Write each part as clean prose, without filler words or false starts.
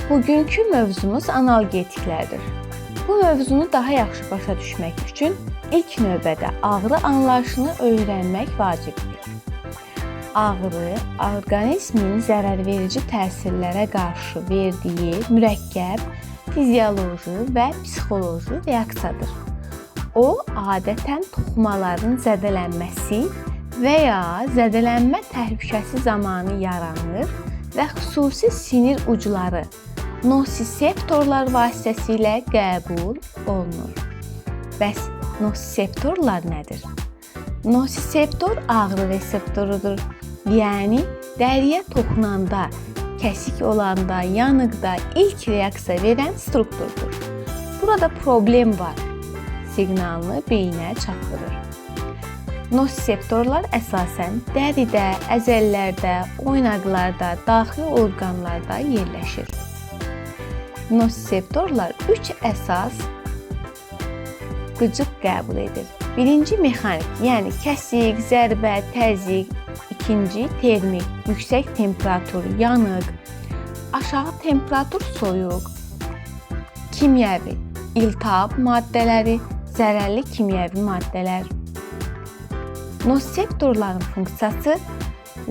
Bugünkü mövzumuz analgetiklərdir. Bu mövzunu daha yaxşı başa düşmək üçün ilk növbədə ağrı anlayışını öyrənmək vacibdir. Ağrı, orqanizmin zərərverici təsirlərə qarşı verdiyi mürəkkəb, fizioloji və psixoloji reaksiyadır. O, adətən toxumaların zədələnməsi və ya zədələnmə təhlükəsi zamanı yaranır və xüsusi sinir ucları, nosiseptorlar vasitəsilə qəbul olunur. Bəs nosiseptorlar nədir? Nosiseptor ağrı reseptorudur. Yəni, dəriyə toxunanda, kəsik olanda, yanıqda ilk reaksiya verən strukturdur. Burada problem var. Siqnalını beyinə çatdırır. Nosiseptorlar əsasən dəridə, əzəllərdə, oynaqlarda, daxili orqanlarda yerləşir. Nosiseptorlar 3 əsas qıcıq qəbul edir. Birinci mexanik, yəni kəsik, zərbə, təzyiq. İkinci termik, yüksək temperatur, yanıq. Aşağı temperatur, soyuq. Kimyəvi, iltihab maddələri, zərərli kimyəvi maddələr. Nosiseptorların funksiyası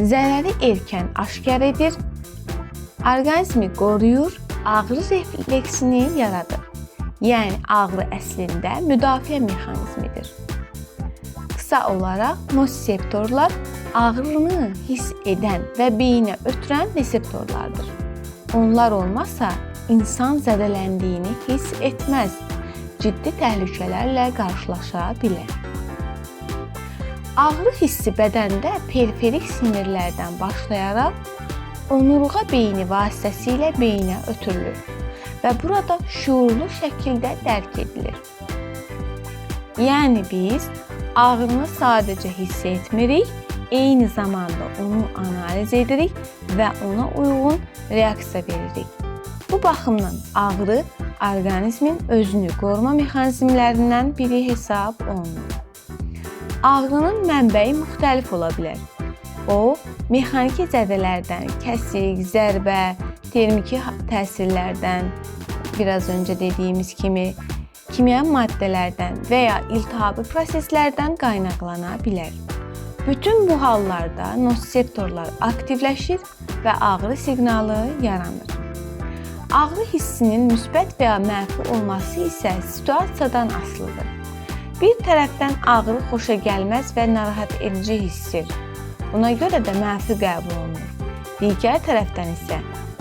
zərəri erkən aşkar edir, orqanizmi qoruyur, ağrı refleksini yaradır. Yəni, ağrı əslində müdafiə mexanizmidir. Qısa olaraq, nosiseptorlar ağrını hiss edən və beyinə ötürən reseptorlardır. Onlar olmasa, insan zədələndiyini hiss etməz, ciddi təhlükələrlə qarşılaşa bilər. Ağrı hissi bədəndə periferik sinirlərdən başlayaraq onurğa beyni vasitəsilə beyinə ötürülür və burada şuurlu şəkildə dərk edilir. Yəni biz ağrını sadəcə hiss etmirik, eyni zamanda onu analiz edirik və ona uyğun reaksiya veririk. Bu baxımdan ağrı orqanizmin özünü qoruma mexanizmlərindən biri hesab olunur. Ağrının mənbəyi müxtəlif ola bilər. O, mexaniki zədələrdən, kəsik, zərbə, termiki təsirlərdən, biraz öncə dediyimiz kimi, kimyəvi maddələrdən və ya iltihabi proseslərdən qaynaqlana bilər. Bütün bu hallarda nosiseptorlar aktivləşir və ağrı siqnalı yaranır. Ağrı hissinin müsbət və ya mənfi olması isə situasiyadan asılıdır. Bir tərəfdən ağrı xoşagəlməz və narahat edici hissdir. Buna görə də mənfi qəbul olunur. Digər tərəfdən isə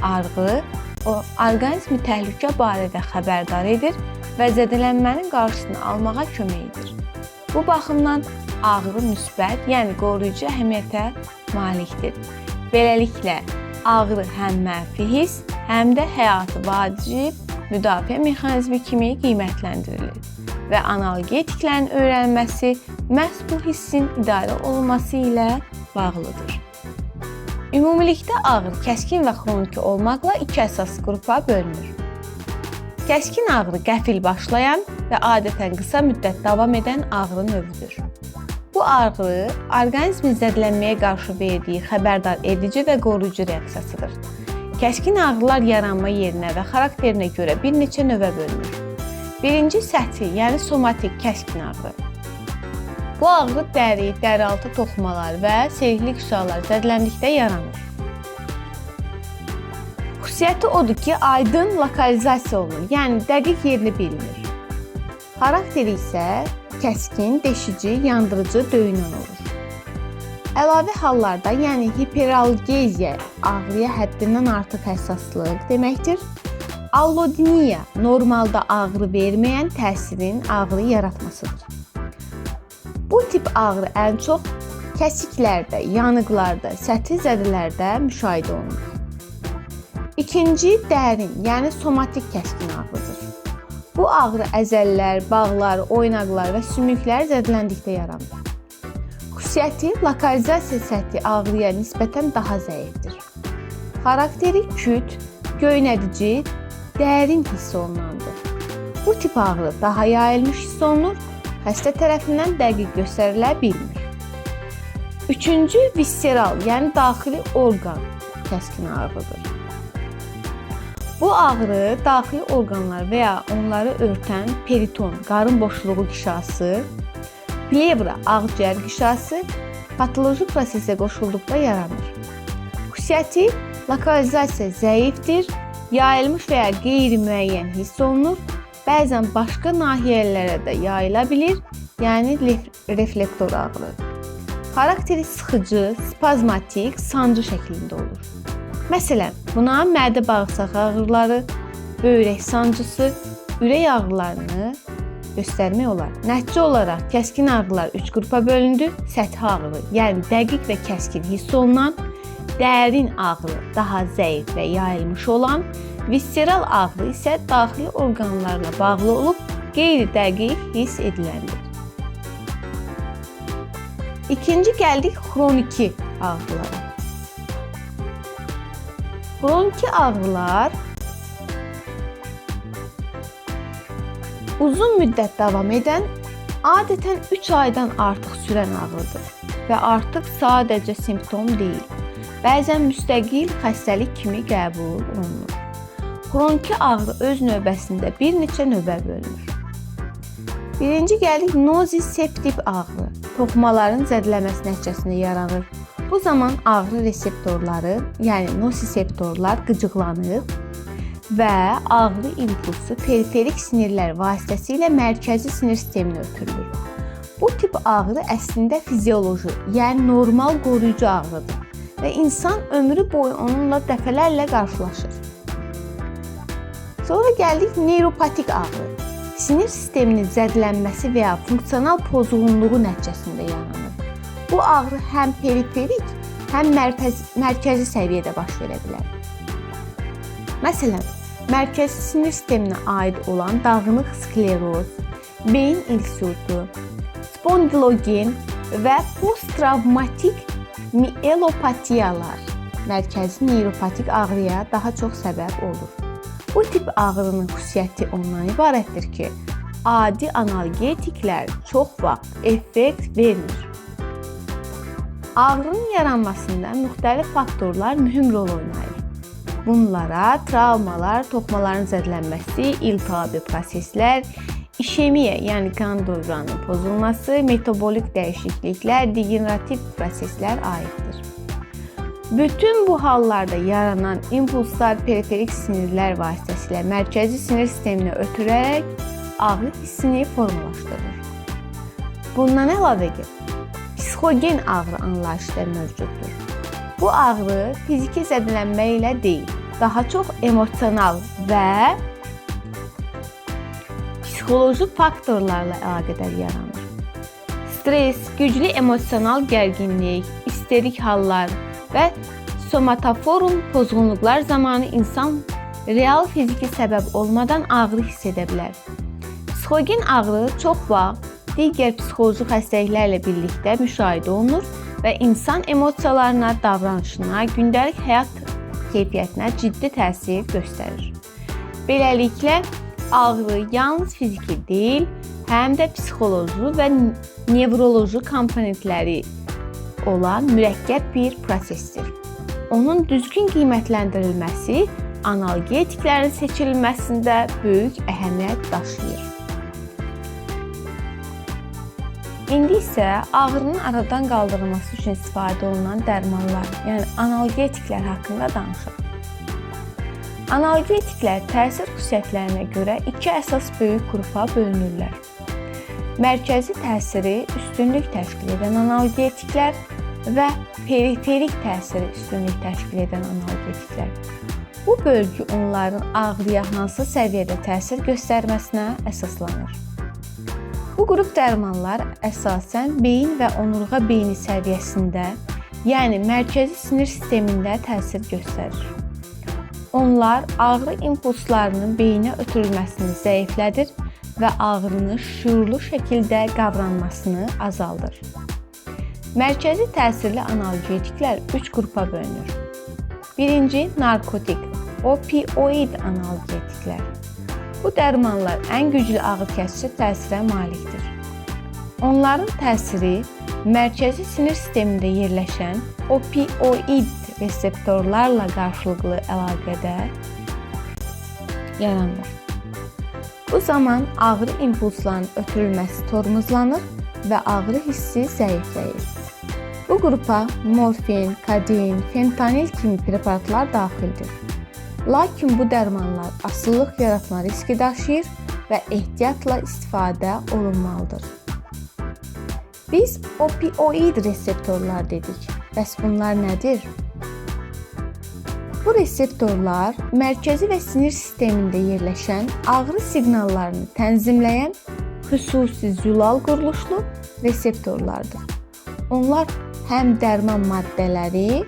ağrı orqanizmi təhlükə barədə xəbərdar edir və zədələnmənin qarşısını almağa kömək edir. Bu baxımdan ağrı müsbət, yəni qoruyucu əhəmiyyətə malikdir. Beləliklə, ağrı həm mənfi hiss, həm də həyatı vacib müdafiə mexanizmi kimi qiymətləndirilir və analgetiklərin öyrənilməsi məhz bu hissin idarə olunması ilə bağlıdır. Ümumilikdə ağrı kəskin və xroniki olmaqla iki əsas qrupa bölünür. Kəskin ağrı qəfil başlayan və adətən qısa müddət davam edən ağrı növüdür. Bu ağrı orqanizmin zədələnməyə qarşı verdiyi xəbərdar edici və qoruyucu reaksiyasıdır. Kəskin ağrılar yaranma yerinə və xarakterinə görə bir neçə növə bölünür. Birinci səthi, yəni somatik kəskin ağrı. Bu ağrı dəri, dərialtı toxumalar və selikli qışalar zədələndikdə yaranır. Xüsusiyyəti odur ki, aydın lokalizasiya olunur, yəni dəqiq yerini bilinir. Xarakteri isə kəskin, deşici, yandırıcı, döyünən olur. Əlavə hallarda, yəni hiperalgeziya, ağrıya həddindən artıq həssaslıq deməkdir. Allodiniya, normalda ağrı verməyən təsirin ağrı yaratmasıdır. Bu tip ağrı ən çox kəsiklərdə, yanıqlarda, səthi zədələrdə müşahidə olunur. İkinci, dərin, yəni somatik kəskin ağrıdır. Bu ağrı əzəllər, bağlar, oynaqlar və sümüklər zədələndikdə yaranır. Xüsusiyyəti, lokalizasiya səthi ağrıya nisbətən daha zəifdir. Xarakteri küt, göynədici, dərin hiss olunandır. Bu tip ağrı daha yayılmış hiss olunur, xəstə tərəfindən dəqiq göstərilə bilmir. Üçüncü, visceral, yəni daxili orqan kəskin ağrıdır. Bu ağrı daxili orqanlar və ya onları örtən periton, qarın boşluğu qişası, plevra, ağciyər qişası patoloji prosesə qoşulduqda yaranır. Xüsusiyyəti lokalizasiya zəifdir, yayılmış və ya qeyri-müəyyən hiss olunur, bəzən başqa nahiyələrə də yayıla bilir, yəni reflektor ağrı. Xarakteri sıxıcı, spazmatik, sancı şəklində olur. Məsələn, buna mədə-bağırsaq ağrıları, böyrək sancısı, ürək ağrılarını göstərmək olar. Nəticə olaraq kəskin ağrılar 3 qrupa bölündü. Səthi ağrı, yəni dəqiq və kəskin hiss olunan, dərin ağrı, daha zəif və yayılmış olan, visceral ağrı isə daxili orqanlarla bağlı olub, qeyri-dəqiq hiss ediləndir. İkinci gəldik xroniki ağrılara. Xroniki ağrılar uzun müddət davam edən, adətən 3 aydan artıq sürən ağrıdır və artıq sadəcə simptom deyil, bəzən müstəqil xəstəlik kimi qəbul olunur. Xroniki ağrı öz növbəsində bir neçə növbə bölünür. Birinci gəldik noziseptiv ağrı, toxumaların zədələməsi nəticəsində yaranır. Bu zaman ağrı reseptorları, yəni noziseptorlar qıcıqlanır və ağrı impulsu periferik sinirlər vasitəsilə mərkəzi sinir sisteminə ötürülür. Bu tip ağrı əslində fizioloji, yəni normal qoruyucu ağrıdır və insan ömrü boyu onunla dəfələrlə qarşılaşır. Sonra gəldik neuropatik ağrı. Sinir sisteminin zədələnməsi və ya funksional pozğunluğu nəticəsində yaranır. Bu ağrı həm periferik, həm mərkəzi səviyyədə baş verə bilər. Məsələn, mərkəzi sinir sisteminə aid olan dağınıq skleroz, beyin insultu, spondilogen və posttravmatik mielopatiyalar mərkəzi neuropatik ağrıya daha çox səbəb olur. Bu tip ağrının xüsusiyyəti ondan ibarətdir ki, adi analgetiklər çox vaxt effekt vermir. Ağrının yaranmasında müxtəlif faktorlar mühüm rol oynayır. Bunlara travmalar, toxumaların zədələnməsi, iltihabi proseslər, işemiya, yəni qan dövranının pozulması, metabolik dəyişikliklər, degenerativ proseslər aiddir. Bütün bu hallarda yaranan impulslar periferik sinirlər vasitəsilə mərkəzi sinir sisteminə ötürərək ağrı hissini formalaşdırır. Bundan əlavə psixogen ağrı anlayışı da mövcuddur. Bu ağrı fiziki zədələnmə ilə deyil, daha çox emosional və psixoloji faktorlarla əlaqədar yaranır. Stres, güclü emosional gərginlik, isterik hallar və somatoforun pozğunluqlar zamanı insan real fiziki səbəb olmadan ağrı hiss edə bilər. Psixogen ağrı çox vaxt digər psixoloji xəstəliklərlə birlikdə müşahidə olunur və insan emosiyalarına, davranışına, gündəlik həyat keyfiyyətinə ciddi təsir göstərir. Beləliklə, ağrı yalnız fiziki deyil, həm də psixoloji və nevroloji komponentləri olan mürəkkəb bir prosesdir. Onun düzgün qiymətləndirilməsi analgetiklərin seçilməsində böyük əhəmiyyət daşıyır. İndi isə ağrının aradan qaldırılması üçün istifadə olunan dərmanlar, yəni analgetiklər haqqında danışaq. Analgetiklər təsir xüsusiyyətlərinə görə iki əsas böyük qrupa bölünürlər. Mərkəzi təsiri üstünlük təşkil edən analgetiklər və periferik təsiri üstünlük təşkil edən analgetiklər. Bu bölgü onların ağrıya hansı səviyyədə təsir göstərməsinə əsaslanır. Bu qrup dərmanlar əsasən beyin və onurğa beyni səviyyəsində, yəni mərkəzi sinir sistemində təsir göstərir. Onlar ağrı impulslarının beyinə ötürülməsini zəiflədir və ağrının şüurlu şəkildə qavranmasını azaldır. Mərkəzi təsirli analgetiklər 3 qrupa bölünür. Birinci, narkotik, opioid analgetiklər. Bu dərmanlar ən güclü ağrıkəsici təsirə malikdir. Onların təsiri mərkəzi sinir sistemində yerləşən opioid reseptorlarla qarşılıqlı əlaqədə yaranır. Bu zaman ağrı impulslarının ötürülməsi tormozlanır və ağrı hissi zəifləyir. Bu qrupa morfin, kodein, fentanil kimi preparatlar daxildir. Lakin bu dərmanlar asıllıq yaratma riski daşıyır və ehtiyatla istifadə olunmalıdır. Biz opioid reseptorlar dedik. Bəs bunlar nədir? Bu reseptorlar mərkəzi və sinir sistemində yerləşən ağrı siqnallarını tənzimləyən xüsusi zülal quruluşlu reseptorlardır. Onlar həm dərman maddələri,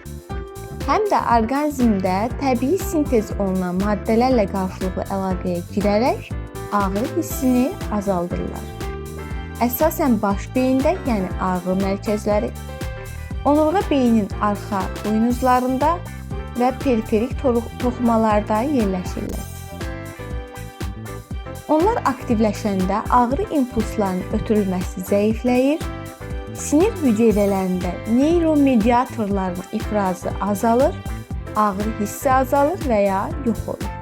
həm də orqanizmdə təbii sintez olunan maddələrlə qarşılıqlı əlaqəyə girərək ağrı hissini azaldırırlar. Əsasən baş beyində, yəni ağrı mərkəzləri, onurğa beynin arxa buynuzlarında və periferik toxumalarda yerləşirlər. Onlar aktivləşəndə ağrı impulslarının ötürülməsi zəifləyir, sinir hüceyrələrində neyromediatorların ifrazı azalır, ağrı hissi azalır və ya yox olur.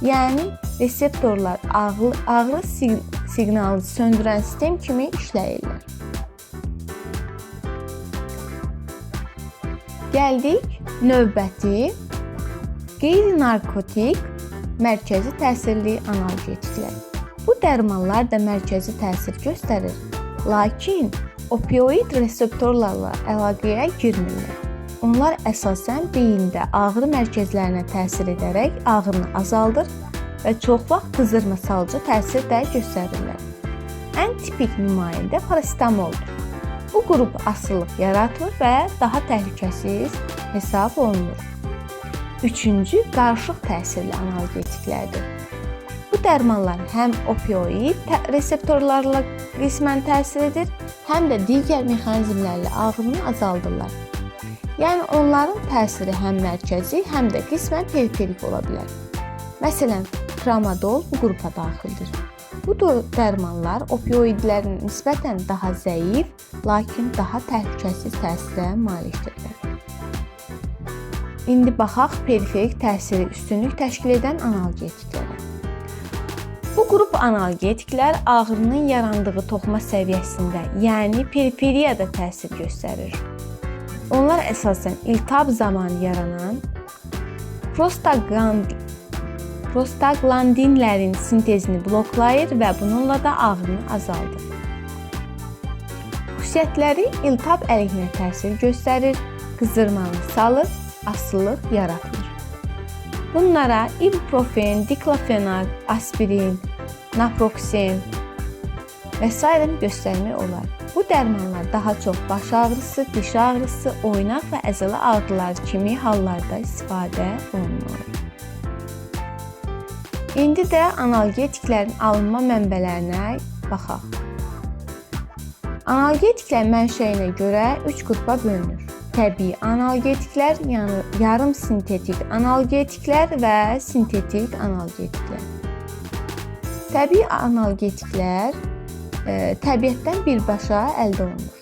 Yəni, reseptorlar ağrı siqnalını söndürən sistem kimi işləyirlər. Gəldik növbəti qeyri-narkotik mərkəzi təsirli analgetiklər. Bu dərmanlar da mərkəzi təsir göstərir, lakin opioid reseptorlarla əlaqəyə girmirlər. Onlar əsasən beyində ağrı mərkəzlərinə təsir edərək ağrını azaldır və çox vaxt qızdırma salıcı təsir də göstərirlər. Ən tipik nümayəndə parasetamoldur. Bu qrup asıllıq yaratmır və daha təhlükəsiz hesab olunur. Üçüncü, qarışıq təsirli analgetiklərdir. Bu dərmanlar həm opioid reseptorlarla qismən təsir edir, həm də digər mexanizmlərlə ağrını azaldırlar. Yəni, onların təsiri həm mərkəzi, həm də qismən periferik ola bilər. Məsələn, tramadol bu qrupa daxildir. Bu dərmanlar opioidlərin nisbətən daha zəif, lakin daha təhlükəsiz təsirə malikdirlər. İndi baxaq periferik təsiri üstünlük təşkil edən analgetiklərə. Bu qrup analgetiklər ağrının yarandığı toxuma səviyyəsində, yəni periferiyada təsir göstərir. Onlar əsasən iltihab zamanı yaranan prostaglandinlərin sintezini bloklayır və bununla da ağrını azaldır. Xüsusiyyətləri iltihab əleyhinə təsir göstərir, qızdırmanı salır, asıllıq yaratmır. Bunlara ibuprofen, diklofenak, aspirin, naproxen və s. göstərmək olar. Bu dərmanlar daha çox baş ağrısı, diş ağrısı, oynaq və əzələ ağrıları kimi hallarda istifadə olunur. İndi də analgetiklərin alınma mənbələrinə baxaq. Analgetiklər mənşəyinə görə 3 qrupa bölünür. Təbii analgetiklər, yəni yarım sintetik analgetiklər və sintetik analgetiklər. Təbii analgetiklər təbiətdən birbaşa əldə olunur.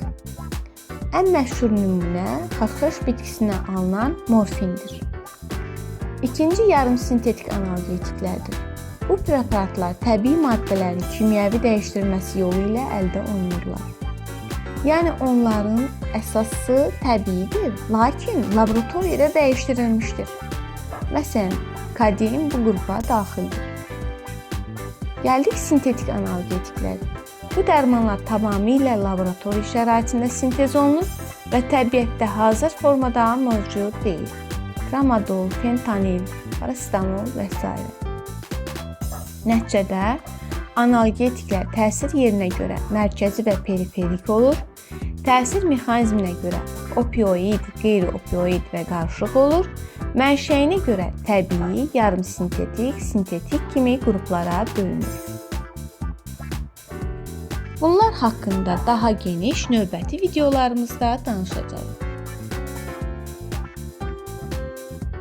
Ən məşhur nümunə xaxış bitkisindən alınan morfindir. İkinci yarım sintetik analgetiklərdir. Bu preparatlar təbii maddələrin kimyəvi dəyişdirilməsi yolu ilə əldə olunurlar. Yəni onların əsası təbiidir, lakin laboratoriyada dəyişdirilmişdir. Məsələn, kodein bu qrupa daxildir. Gəldik sintetik analgetiklərə. Bu dərmanlar tamamilə laboratoriya şəraitində sintez olunur və təbiətdə hazır formada mövcud deyil. Tramadol, fentanil, parasetamol və s. Nəticədə analgetiklər təsir yerinə görə mərkəzi və periferik olur, təsir mexanizminə görə opioid, qeyri-opioid və qarışıq olur, mənşəyinə görə təbii, yarım sintetik, sintetik kimi qruplara bölünür. Bunlar haqqında daha geniş növbəti videolarımızda danışacağıq.